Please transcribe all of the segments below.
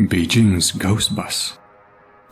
Beijing's Ghost Bus.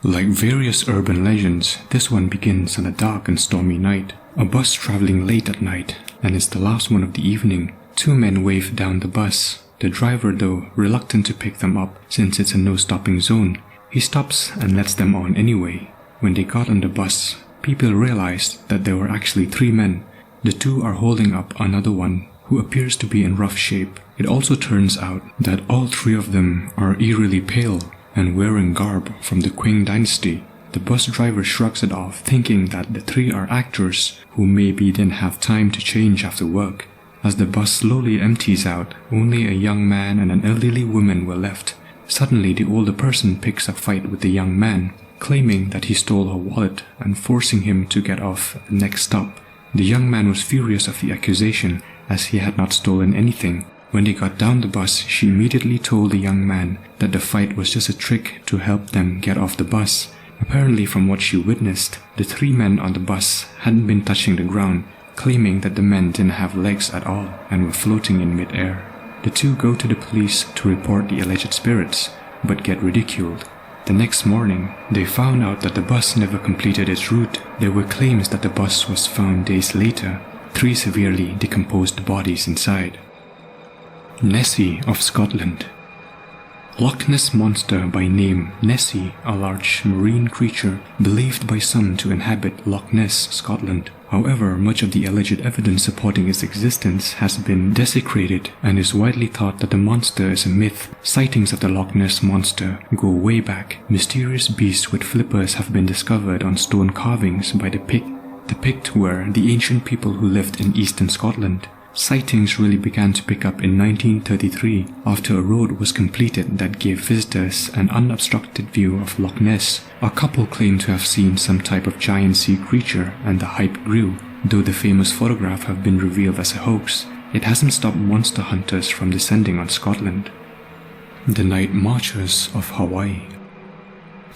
Like various urban legends, this one begins on a dark and stormy night. A bus traveling late at night, and it's the last one of the evening. Two men wave down the bus. The driver, though, reluctant to pick them up since it's a no-stopping zone. He stops and lets them on anyway. When they got on the bus, people realized that there were actually three men. The two are holding up another one, who appears to be in rough shape. It also turns out that all three of them are eerily pale and wearing garb from the Qing dynasty. The bus driver shrugs it off, thinking that the three are actors who maybe didn't have time to change after work. As the bus slowly empties out, only a young man and an elderly woman were left. Suddenly, the older person picks a fight with the young man, claiming that he stole her wallet and forcing him to get off at the next stop. The young man was furious of the accusation, as he had not stolen anything. When they got down the bus, she immediately told the young man that the fight was just a trick to help them get off the bus. Apparently, from what she witnessed, the three men on the bus hadn't been touching the ground, claiming that the men didn't have legs at all and were floating in mid-air. The two go to the police to report the alleged spirits, but get ridiculed. The next morning, they found out that the bus never completed its route. There were claims that the bus was found days later, three severely decomposed bodies inside. Nessie of Scotland. Loch Ness Monster, by name Nessie, a large marine creature believed by some to inhabit Loch Ness, Scotland. However, much of the alleged evidence supporting its existence has been desecrated, and is widely thought that the monster is a myth. Sightings of the Loch Ness Monster go way back. Mysterious beasts with flippers have been discovered on stone carvings by the Pict were the ancient people who lived in eastern Scotland. Sightings really began to pick up in 1933 after a road was completed that gave visitors an unobstructed view of Loch Ness. A couple claimed to have seen some type of giant sea creature, and the hype grew. Though the famous photograph have been revealed as a hoax, it hasn't stopped monster hunters from descending on Scotland. The Night Marchers of Hawaii.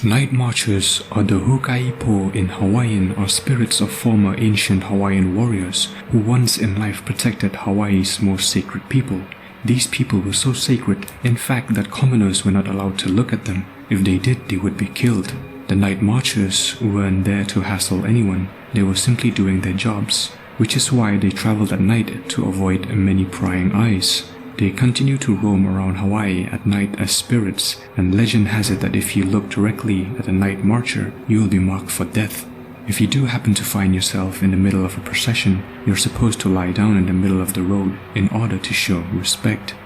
Night Marchers, or the Hukaipo in Hawaiian, are spirits of former ancient Hawaiian warriors who once in life protected Hawaii's most sacred people. These people were so sacred, in fact, that commoners were not allowed to look at them. If they did, they would be killed. The Night Marchers weren't there to hassle anyone, they were simply doing their jobs, which is why they traveled at night to avoid many prying eyes. They continue to roam around Hawaii at night as spirits, and legend has it that if you look directly at a night marcher, you will be marked for death. If you do happen to find yourself in the middle of a procession, you're supposed to lie down in the middle of the road in order to show respect.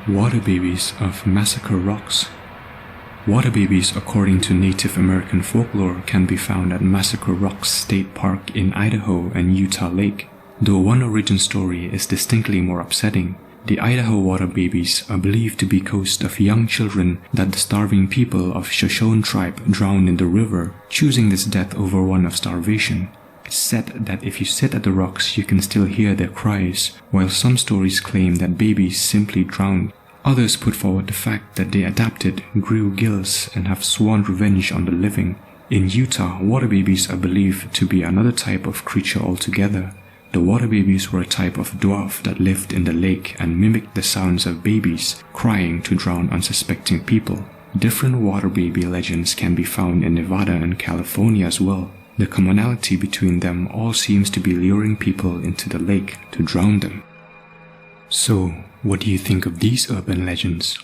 Water babies of Massacre Rocks. Water babies, according to Native American folklore, can be found at Massacre Rocks State Park in Idaho and Utah Lake. Though one origin story is distinctly more upsetting. The Idaho water babies are believed to be ghosts of young children that the starving people of Shoshone tribe drowned in the river, choosing this death over one of starvation. It's said that if you sit at the rocks you can still hear their cries, while some stories claim that babies simply drowned. Others put forward the fact that they adapted, grew gills, and have sworn revenge on the living. In Utah, water babies are believed to be another type of creature altogether. The water babies were a type of dwarf that lived in the lake and mimicked the sounds of babies crying to drown unsuspecting people. Different water baby legends can be found in Nevada and California as well. The commonality between them all seems to be luring people into the lake to drown them. So, what do you think of these urban legends?